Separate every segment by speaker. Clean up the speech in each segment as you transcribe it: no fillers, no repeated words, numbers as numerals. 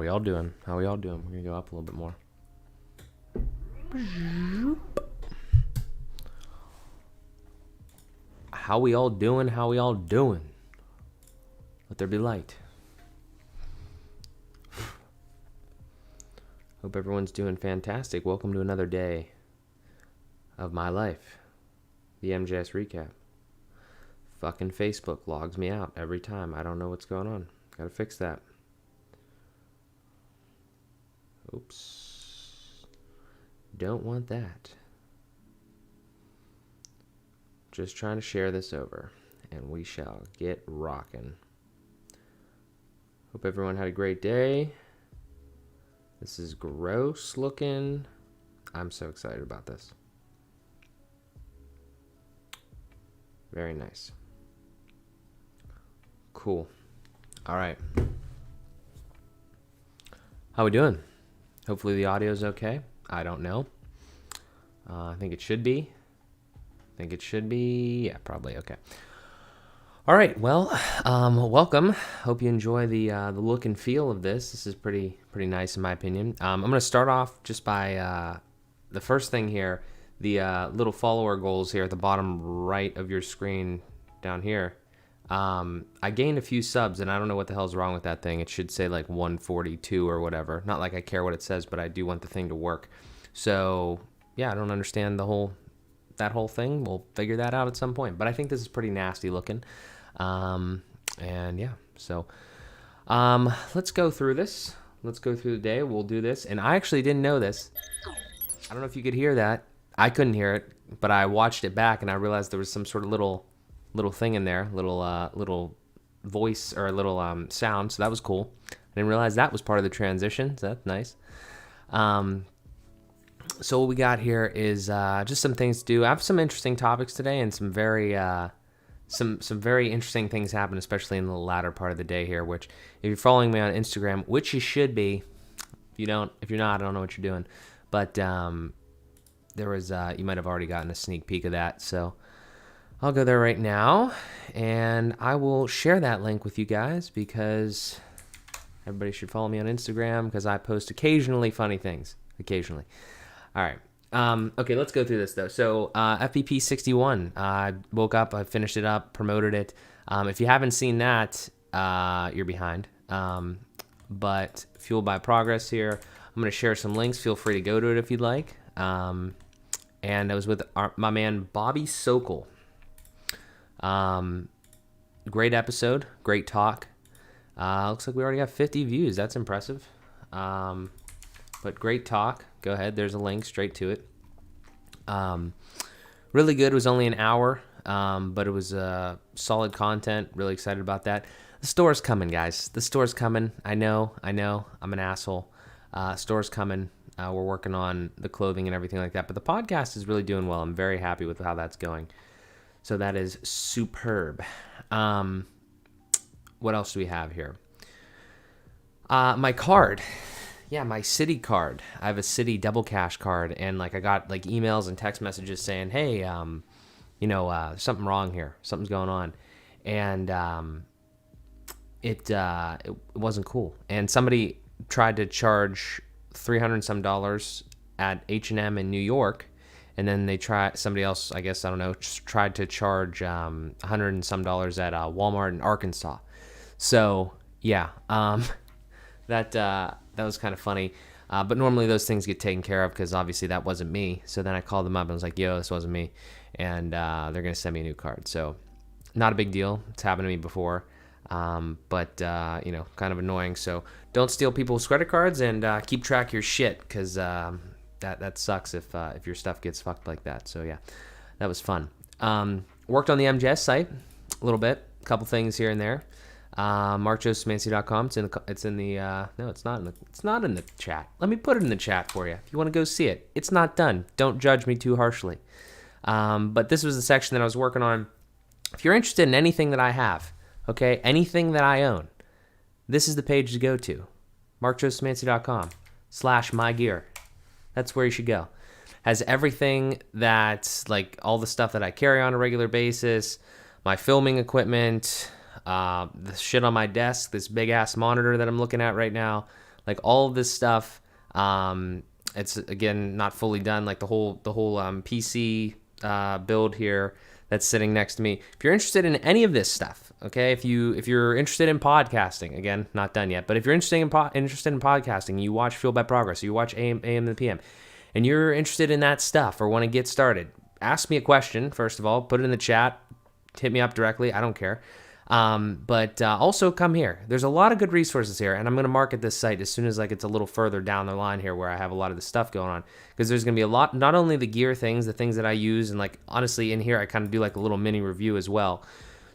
Speaker 1: we all doing? How we all doing? We're gonna go up a little bit more. How we all doing? How we all doing? Let there be light. Hope everyone's doing fantastic. Welcome to another day of my life. The MJS recap. Fucking Facebook logs me out every time. I don't know what's going on. Gotta fix that. Oops. Don't want that. Just trying to share this over, and we shall get rocking. Hope everyone had a great day. This is gross looking. I'm so excited about this. Very nice. Cool. All right. How we doing? Hopefully the audio's okay. I don't know. I think it should be. Yeah, probably okay. All right. Well, welcome. Hope you enjoy the look and feel of this. This is pretty nice in my opinion. I'm going to start off just by the first thing here. The little follower goals here at the bottom right of your screen down here. I gained a few subs, and I don't know what the hell's wrong with that thing. It should say like 142 or whatever. Not like I care what it says, but I do want the thing to work. So yeah, I don't understand that whole thing. We'll figure that out at some point. But I think this is pretty nasty looking. And yeah, so let's go through this. Let's go through the day. We'll do this. And I actually didn't know this. I don't know if you could hear that. I couldn't hear it, but I watched it back and I realized there was some sort of little thing in there, little voice or a little sound. So that was cool. I didn't realize that was part of the transition. So that's nice. So what we got here is just some things to do. I have some interesting topics today and some very some very interesting things happen, especially in the latter part of the day here. Which, if you're following me on Instagram, which you should be, if you're not, I don't know what you're doing. But there was you might have already gotten a sneak peek of that. So I'll go there right now, and I will share that link with you guys because everybody should follow me on Instagram because I post occasionally funny things. Occasionally. All right. Okay, let's go through this, though. So FPP 61, I woke up, I finished it up, promoted it. If you haven't seen that, you're behind. But fueled by progress here. I'm going to share some links. Feel free to go to it if you'd like. And I was with my man Bobby Sokol. Great episode, great talk. Looks like we already have 50 views. That's impressive. But great talk. Go ahead. There's a link straight to it. Really good. It was only an hour, but it was solid content. Really excited about that. The store's coming, guys. The store's coming. I know. I'm an asshole. Store's coming. We're working on the clothing and everything like that. But the podcast is really doing well. I'm very happy with how that's going. So that is superb. What else do we have here? My card. Yeah, my Citi card. I have a Citi double cash card, and like I got like emails and text messages saying, "Hey, something wrong here. Something's going on," and it wasn't cool. And somebody tried to charge $300 and some at H&M in New York, and then somebody else, I guess I don't know, tried to charge $100 and some at Walmart in Arkansas. So yeah, that was kind of funny. But normally those things get taken care of because obviously that wasn't me. So then I called them up and was like, yo, this wasn't me. And they're going to send me a new card. So not a big deal. It's happened to me before. But kind of annoying. So don't steal people's credit cards and keep track of your shit because that sucks if your stuff gets fucked like that. So yeah, that was fun. Worked on the MJS site a little bit. A couple things here and there. markjosemansy.com. It's not in the chat. Let me put it in the chat for you if you want to go see it. It's not done. Don't judge me too harshly. But this was the section that I was working on. If you're interested in anything that I have, okay, anything that I own, this is the page to go to. markjosemansy.com/mygear. That's where you should go. Has everything that's like all the stuff that I carry on a regular basis, my filming equipment, the shit on my desk, this big ass monitor that I'm looking at right now, like all of this stuff. It's again not fully done, like the whole PC build here that's sitting next to me. If you're interested in any of this stuff, okay, if you're interested in podcasting, again, not done yet, but if you're interested in podcasting, you watch Fueled by Progress, you watch AM and the PM, and you're interested in that stuff or want to get started, ask me a question first of all, put it in the chat, hit me up directly, I don't care. But also come here. There's a lot of good resources here, and I'm going to market this site as soon as like it's a little further down the line here where I have a lot of the stuff going on, because there's going to be a lot, not only the gear things, the things that I use, and like honestly in here I kind of do like a little mini review as well.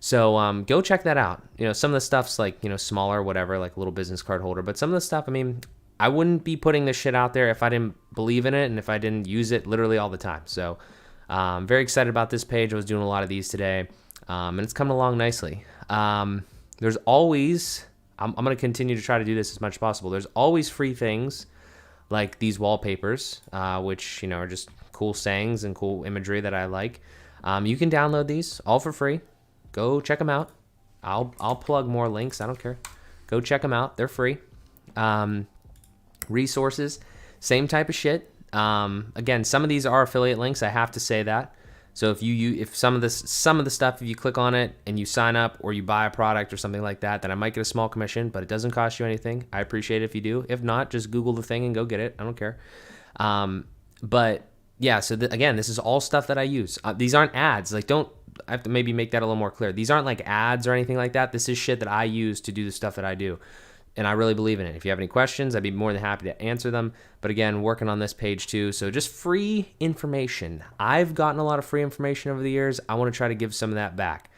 Speaker 1: So go check that out. You know, some of the stuff's like, you know, smaller, whatever, like a little business card holder, but some of the stuff, I mean, I wouldn't be putting this shit out there if I didn't believe in it and if I didn't use it literally all the time. So I'm very excited about this page. I was doing a lot of these today, and it's coming along nicely. There's always, I'm going to continue to try to do this as much as possible. There's always free things like these wallpapers, which, you know, are just cool sayings and cool imagery that I like. You can download these all for free. Go check them out. I'll plug more links. I don't care. Go check them out. They're free. Resources, same type of shit. Again, some of these are affiliate links. I have to say that. So if some of the stuff, if you click on it and you sign up or you buy a product or something like that, then I might get a small commission, but it doesn't cost you anything. I appreciate it if you do. If not, just Google the thing and go get it. I don't care. But yeah, so again, this is all stuff that I use. These aren't ads. Like, I have to maybe make that a little more clear. These aren't like ads or anything like that. This is shit that I use to do the stuff that I do. And I really believe in it. If you have any questions, I'd be more than happy to answer them. But again, working on this page too. So just free information. I've gotten a lot of free information over the years. I want to try to give some of that back.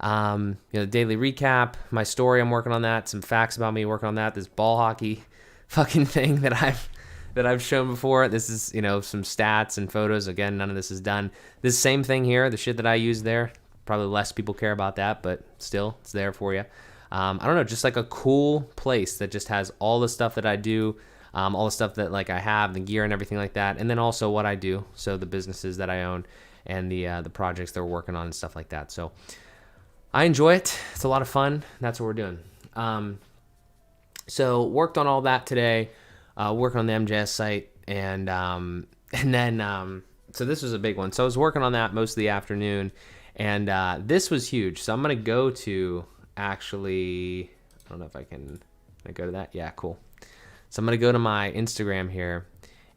Speaker 1: You know, daily recap, my story, I'm working on that. Some facts about me, working on that. This ball hockey fucking thing that I've shown before. This is, you know, some stats and photos. Again, none of this is done. This same thing here, the shit that I use there. Probably less people care about that, but still, it's there for you. I don't know, just like a cool place that just has all the stuff that I do, all the stuff that like I have, the gear and everything like that, and then also what I do, so the businesses that I own and the projects that we're working on and stuff like that. So I enjoy it. It's a lot of fun. That's what we're doing. So worked on all that today, working on the MJS site, and then so this was a big one. So I was working on that most of the afternoon, and this was huge. So I'm gonna go to. Actually, I don't know if can I go to that? Yeah, cool. So I'm going to go to my Instagram here,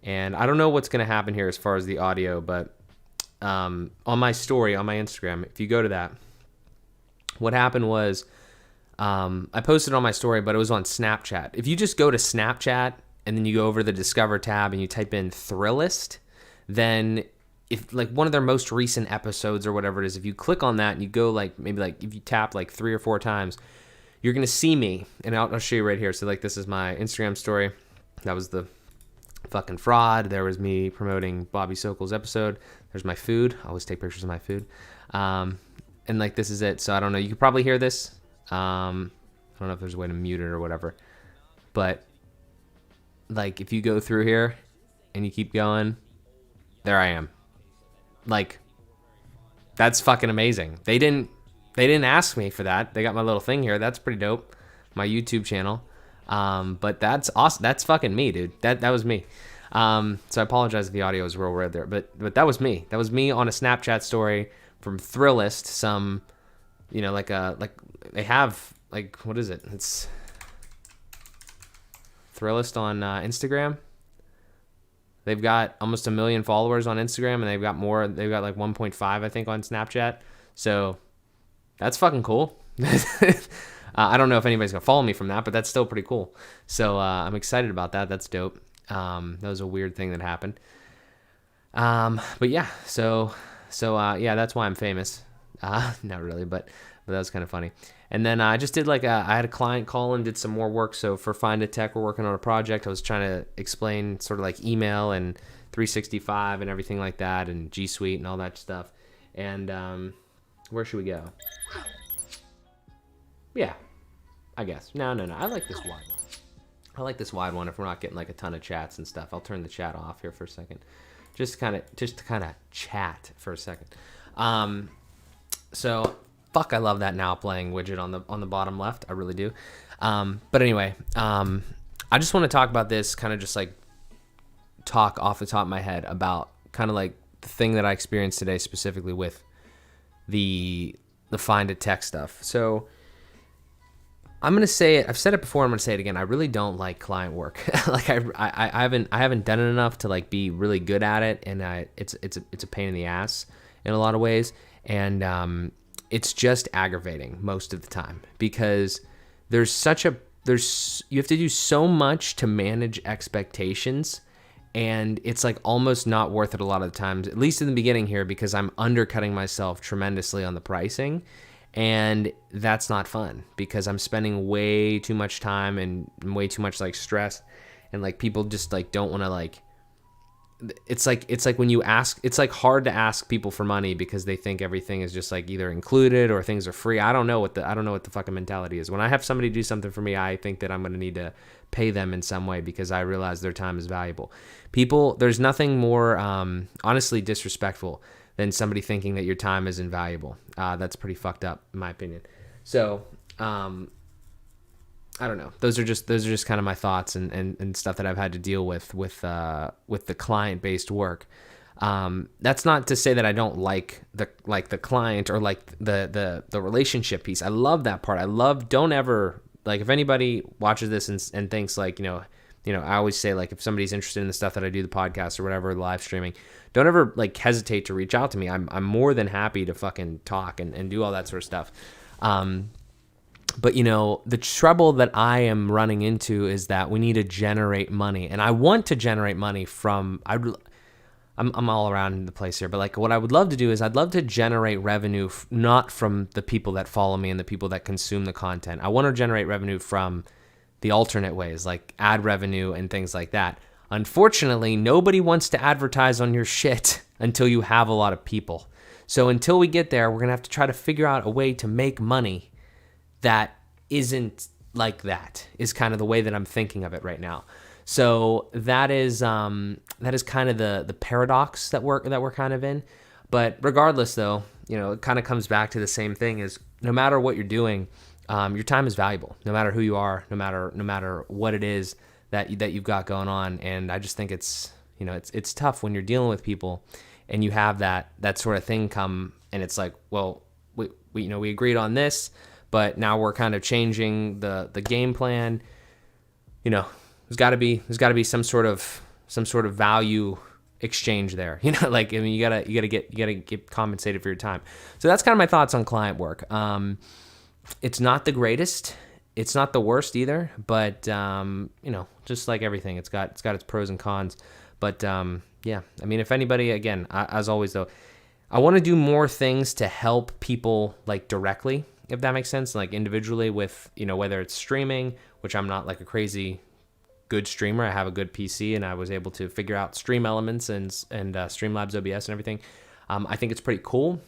Speaker 1: and I don't know what's going to happen here as far as the audio, but on my story, on my Instagram, if you go to that, what happened was I posted on my story, but it was on Snapchat. If you just go to Snapchat and then you go over to the Discover tab and you type in Thrillist, then if like one of their most recent episodes or whatever it is, if you click on that and you go like maybe like if you tap like 3 or 4 times, you're gonna see me, and I'll show you right here. So like this is my Instagram story. That was the fucking fraud. There was me promoting Bobby Sokol's episode. There's my food. I always take pictures of my food. And like this is it. So I don't know. You could probably hear this. I don't know if there's a way to mute it or whatever. But like if you go through here and you keep going, there I am. Like, that's fucking amazing. They didn't ask me for that. They got my little thing here. That's pretty dope. My YouTube channel. But that's awesome. That's fucking me, dude. That was me. So I apologize if the audio is real red there, but that was me. That was me on a Snapchat story from Thrillist. Some, you know, like they have like, what is it? It's Thrillist on Instagram. They've got almost 1 million followers on Instagram, and they've got more. They've got like 1.5, I think, on Snapchat. So that's fucking cool. I don't know if anybody's gonna follow me from that, but that's still pretty cool. So I'm excited about that. That's dope. That was a weird thing that happened. But yeah, so yeah, that's why I'm famous. Not really, but that was kind of funny. And then I just did I had a client call and did some more work. So for Find a Tech, we're working on a project. I was trying to explain sort of like email and 365 and everything like that, and G Suite and all that stuff. And where should we go? Yeah, I guess. No. I like this wide one. I like this wide one if we're not getting like a ton of chats and stuff. I'll turn the chat off here for a second. Just to kind of chat for a second. So fuck, I love that now playing widget on the bottom left. I really do. But anyway, I just want to talk about this, kind of just like talk off the top of my head about kind of like the thing that I experienced today, specifically with the find a tech stuff. So I'm gonna say it. I've said it before. I'm gonna say it again. I really don't like client work. Like I haven't done it enough to like be really good at it, and it's a pain in the ass in a lot of ways, and it's just aggravating most of the time because you have to do so much to manage expectations, and it's like almost not worth it a lot of the times, at least in the beginning here, because I'm undercutting myself tremendously on the pricing. And that's not fun because I'm spending way too much time and way too much like stress, and like people just like don't want to like, it's like when you ask, it's like hard to ask people for money because they think everything is just like either included or things are free. I don't know what the fucking mentality is. When I have somebody do something for me, I think that I'm going to need to pay them in some way because I realize their time is valuable. There's nothing more honestly disrespectful than somebody thinking that your time is invaluable. That's pretty fucked up, in my opinion. So, I don't know. Those are just kind of my thoughts and stuff that I've had to deal with the client-based work. That's not to say that I don't like the client or like the relationship piece. I love that part. Don't ever, like, if anybody watches this and thinks like, I always say, like, if somebody's interested in the stuff that I do, the podcast or whatever, live streaming, don't ever like hesitate to reach out to me. I'm more than happy to fucking talk and do all that sort of stuff. But the trouble that I am running into is that we need to generate money, and I want to generate money from, I'm all around the place here, but like what I would love to do is I'd love to generate revenue, not from the people that follow me and the people that consume the content. I want to generate revenue from the alternate ways, like ad revenue and things like that. Unfortunately, nobody wants to advertise on your shit until you have a lot of people. So until we get there, we're going to have to try to figure out a way to make money that isn't like that, is kind of the way that I'm thinking of it right now. So that is kind of the paradox that we're kind of in. But regardless, though, it kind of comes back to the same thing: is no matter what you're doing, your time is valuable, no matter who you are, no matter what it is that you've got going on. And I just think it's tough when you're dealing with people and you have that sort of thing come, and it's like, well, we agreed on this, but now we're kind of changing the game plan. There's got to be some sort of value exchange there. You gotta get compensated for your time. So that's kind of my thoughts on client work. It's not the greatest. It's not the worst either, but just like everything, it's got its pros and cons. But yeah, I mean, if anybody, again, as always though, I want to do more things to help people like directly, if that makes sense, like individually with, whether it's streaming, which I'm not like a crazy good streamer. I have a good PC and I was able to figure out stream elements and Streamlabs OBS and everything. I think it's pretty cool,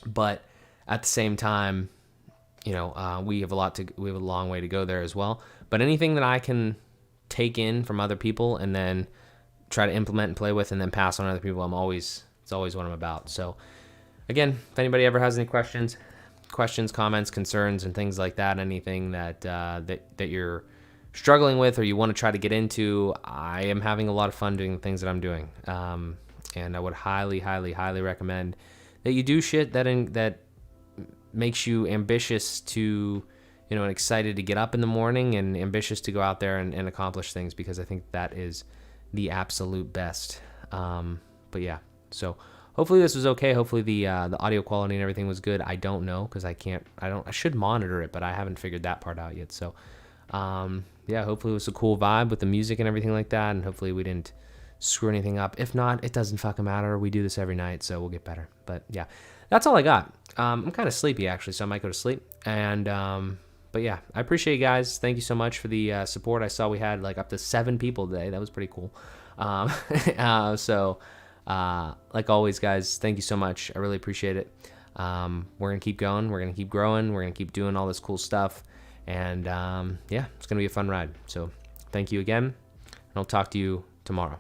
Speaker 1: but at the same time, we have a long way to go there as well. But anything that I can take in from other people and then try to implement and play with and then pass on to other people, it's always what I'm about. So again, if anybody ever has any questions, comments, concerns, and things like that, anything that you're struggling with or you want to try to get into, I am having a lot of fun doing the things that I'm doing. And I would highly, highly, highly recommend that you do shit that makes you ambitious to, and excited to get up in the morning and ambitious to go out there and accomplish things, because I think that is the absolute best. But yeah, so hopefully this was okay. Hopefully the audio quality and everything was good. I don't know, because I should monitor it, but I haven't figured that part out yet. So yeah, hopefully it was a cool vibe with the music and everything like that, and hopefully we didn't screw anything up. If not, it doesn't fucking matter. We do this every night, so we'll get better. But yeah, that's all I got. I'm kind of sleepy actually, so I might go to sleep. And but yeah, I appreciate you guys. Thank you so much for the support. I saw we had like up to 7 people today. That was pretty cool. So like always, guys, thank you so much. I really appreciate it. We're gonna keep going. We're gonna keep growing. We're gonna keep doing all this cool stuff. And yeah, it's gonna be a fun ride. So thank you again, and I'll talk to you tomorrow.